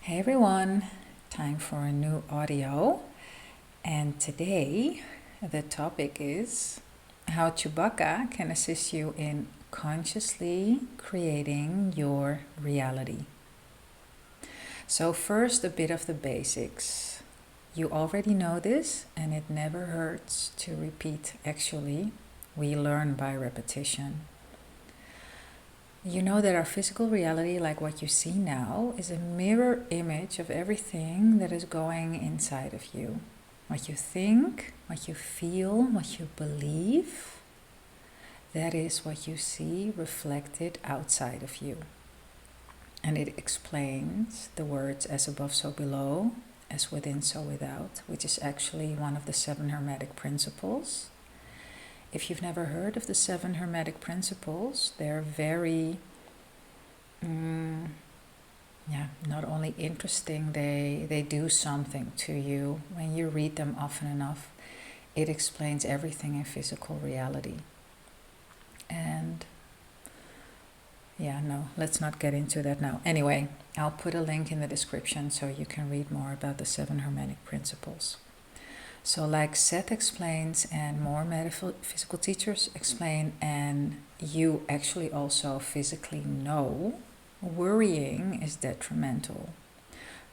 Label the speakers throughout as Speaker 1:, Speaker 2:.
Speaker 1: Hey everyone, time for a new audio. And today the topic is how Chewbacca can assist you in consciously creating your reality. So, first, a bit of the basics. You already know this, and it never hurts to repeat. Actually, we learn by repetition. You know that our physical reality, like what you see now, is a mirror image of everything that is going inside of you. What you think, what you feel, what you believe, that is what you see reflected outside of you. And it explains the words as above, so below, as within, so without, which is actually one of the 7 Hermetic principles. If you've never heard of the 7 Hermetic principles, they're very, not only interesting, they do something to you. When you read them often enough, it explains everything in physical reality. And let's not get into that now. Anyway, I'll put a link in the description so you can read more about the 7 Hermetic principles. So like Seth explains and more metaphysical teachers explain, and you actually also physically know, worrying is detrimental.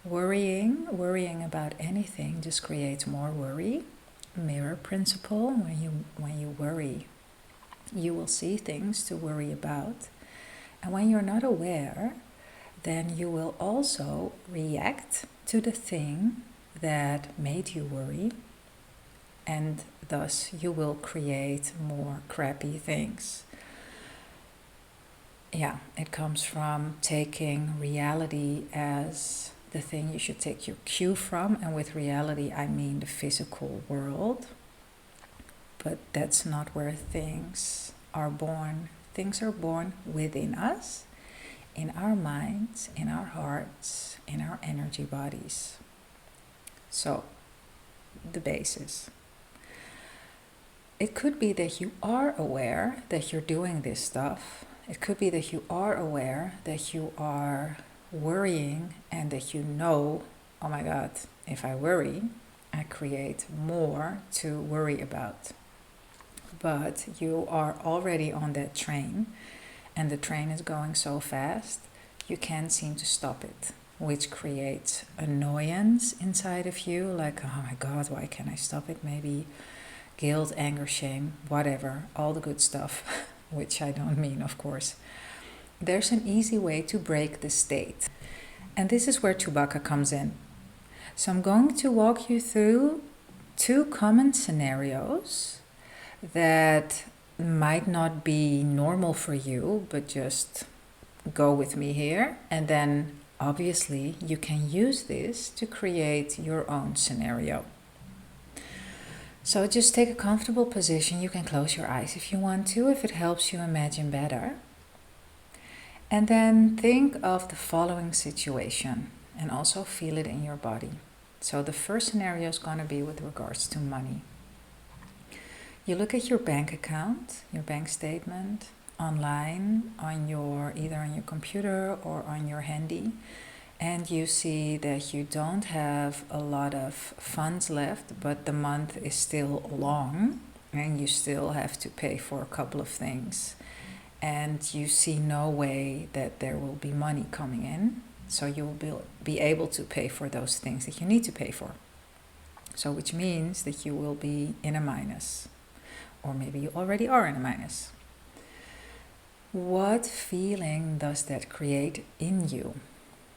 Speaker 1: Worrying about anything just creates more worry. Mirror principle, when you worry, you will see things to worry about. And when you're not aware, then you will also react to the thing that made you worry. And thus you will create more crappy things. Yeah, it comes from taking reality as the thing you should take your cue from. And with reality, I mean the physical world. But that's not where things are born. Things are born within us, in our minds, in our hearts, in our energy bodies. So, the basis. It could be that you are aware that you're doing this stuff. It could be that you are aware that you are worrying and that you know, oh my God, if I worry, I create more to worry about. But you are already on that train, and the train is going so fast, you can't seem to stop it, which creates annoyance inside of you, like, oh my God, why can't I stop it? Maybe guilt, anger, shame, whatever, all the good stuff, which I don't mean, of course. There's an easy way to break the state. And this is where Chewbacca comes in. So I'm going to walk you through 2 common scenarios that might not be normal for you, but just go with me here. And then obviously you can use this to create your own scenario. So just take a comfortable position. You can close your eyes if you want to, if it helps you imagine better. And then think of the following situation and also feel it in your body. So the first scenario is going to be with regards to money. You look at your bank account, your bank statement, online, either on your computer or on your handy, and you see that you don't have a lot of funds left, but the month is still long and you still have to pay for a couple of things. And you see no way that there will be money coming in, so you will be able to pay for those things that you need to pay for. So which means that you will be in a minus, or maybe you already are in a minus. What feeling does that create in you?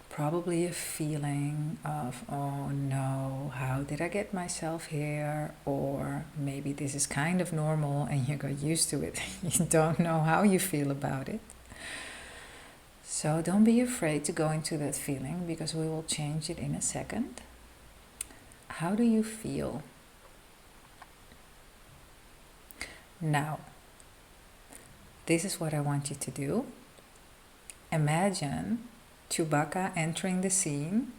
Speaker 1: Probably a feeling of, oh no, how did I get myself here? Or maybe this is kind of normal and you got used to it. You don't know how you feel about it. So don't be afraid to go into that feeling, because we will change it in a second. How do you feel? Now, this is what I want you to do. Imagine Chewbacca entering the scene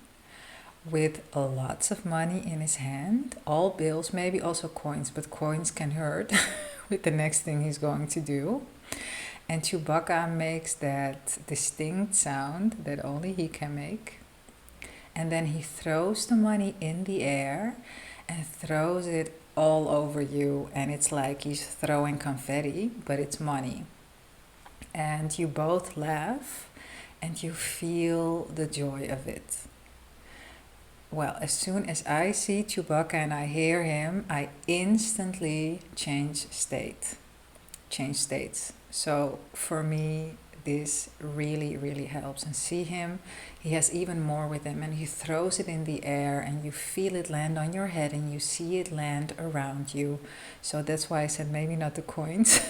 Speaker 1: with lots of money in his hand, all bills, maybe also coins, but coins can hurt with the next thing he's going to do. And Chewbacca makes that distinct sound that only he can make. And then he throws the money in the air and throws it all over you. And it's like he's throwing confetti, but it's money. And you both laugh and you feel the joy of it. Well, as soon as I see Chewbacca and I hear him, I instantly change states. So for me, this really, really helps. And see him, he has even more with him, and he throws it in the air and you feel it land on your head and you see it land around you. So that's why I said maybe not the coins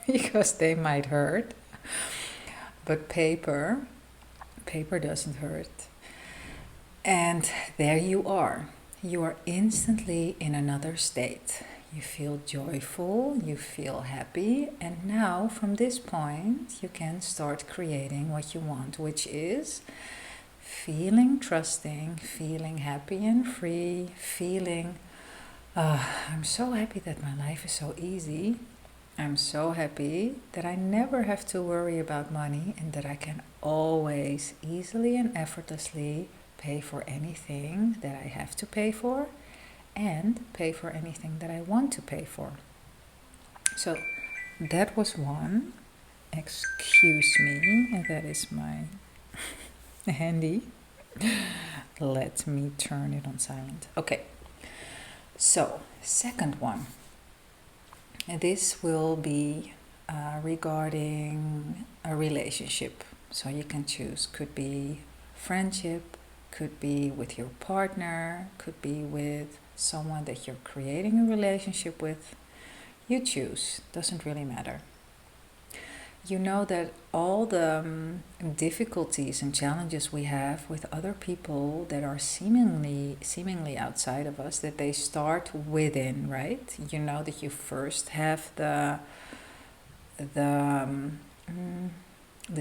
Speaker 1: because they might hurt. But paper doesn't hurt. And there you are. You are instantly in another state. You feel joyful, you feel happy, and now from this point you can start creating what you want, which is feeling trusting, feeling happy and free, feeling, I'm so happy that my life is so easy. I'm so happy that I never have to worry about money and that I can always easily and effortlessly pay for anything that I have to pay for and pay for anything that I want to pay for. So that was one. Excuse me, that is my handy. Let me turn it on silent. Okay, so second one. This will be regarding a relationship. So you can choose. Could be friendship, could be with your partner, could be with someone that you're creating a relationship with. You choose. Doesn't really matter. You know that all the difficulties and challenges we have with other people that are seemingly outside of us, that they start within, right? You know that you first have the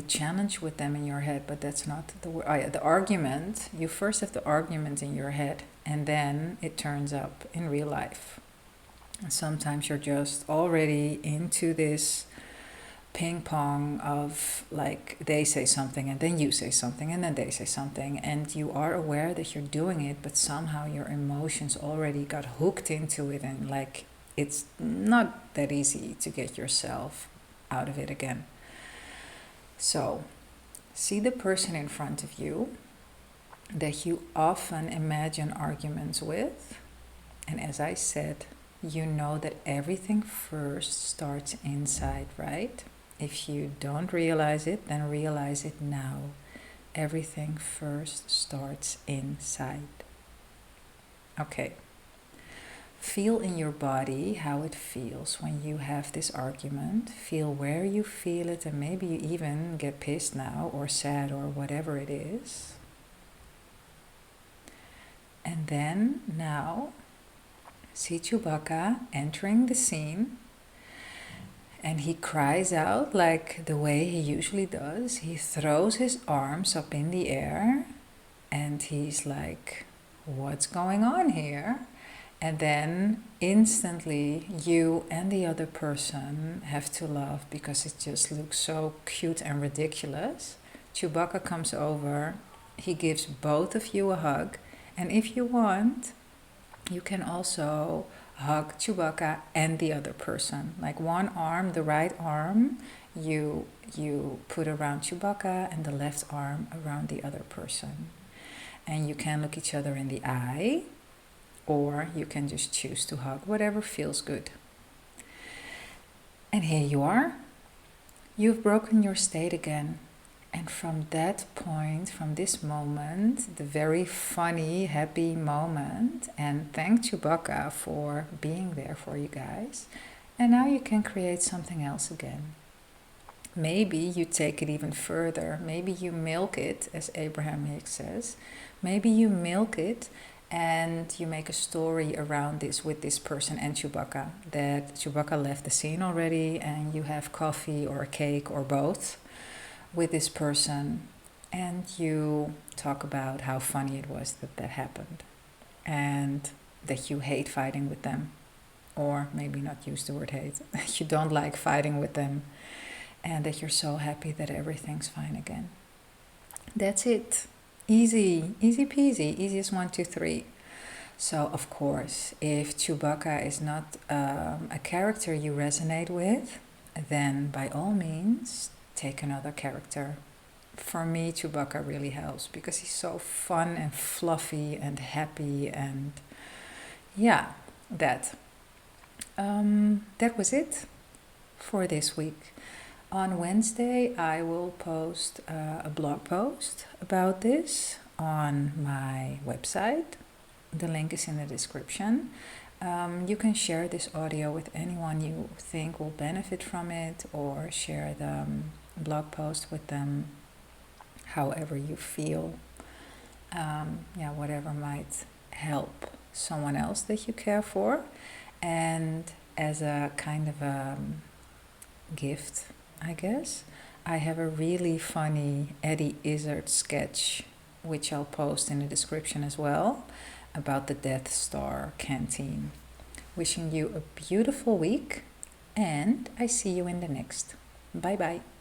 Speaker 1: challenge with them in your head, but that's not the word. The argument. You first have the argument in your head, and then it turns up in real life. And sometimes you're just already into this ping pong of like they say something and then you say something and then they say something, and you are aware that you're doing it, but somehow your emotions already got hooked into it, and like it's not that easy to get yourself out of it again. So see the person in front of you that you often imagine arguments with, and as I said, you know that everything first starts inside, right? If you don't realize it, then realize it now. Everything first starts inside. Okay. Feel in your body how it feels when you have this argument. Feel where you feel it, and maybe you even get pissed now or sad or whatever it is. And then now, see Chewbacca entering the scene. And he cries out like the way he usually does. He throws his arms up in the air and he's like, what's going on here? And then instantly you and the other person have to laugh because it just looks so cute and ridiculous. Chewbacca comes over, he gives both of you a hug, and if you want, you can also hug Chewbacca and the other person. Like one arm, the right arm, you put around Chewbacca and the left arm around the other person. And you can look each other in the eye, or you can just choose to hug, whatever feels good. And here you are. You've broken your state again. And from that point, from this moment, the very funny, happy moment, and thank Chewbacca for being there for you guys. And now you can create something else again. Maybe you take it even further. Maybe you milk it, as Abraham Hicks says. Maybe you milk it and you make a story around this with this person and Chewbacca. That Chewbacca left the scene already and you have coffee or a cake or both with this person, and you talk about how funny it was that happened and that you hate fighting with them, or maybe not use the word hate, you don't like fighting with them, and that you're so happy that everything's fine again. That's it. Easy, easy peasy, easiest one, two, three. So, of course, if Chewbacca is not a character you resonate with, then by all means, take another character. For me, Chewbacca really helps because he's so fun and fluffy and happy, and yeah, that. That was it for this week. On Wednesday, I will post a blog post about this on my website. The link is in the description. You can share this audio with anyone you think will benefit from it, or share the blog post with them however you feel. Whatever might help someone else that you care for. And as a kind of a gift, I guess, I have a really funny Eddie Izzard sketch, which I'll post in the description as well, about the Death Star canteen. Wishing you a beautiful week, and I see you in the next. Bye bye.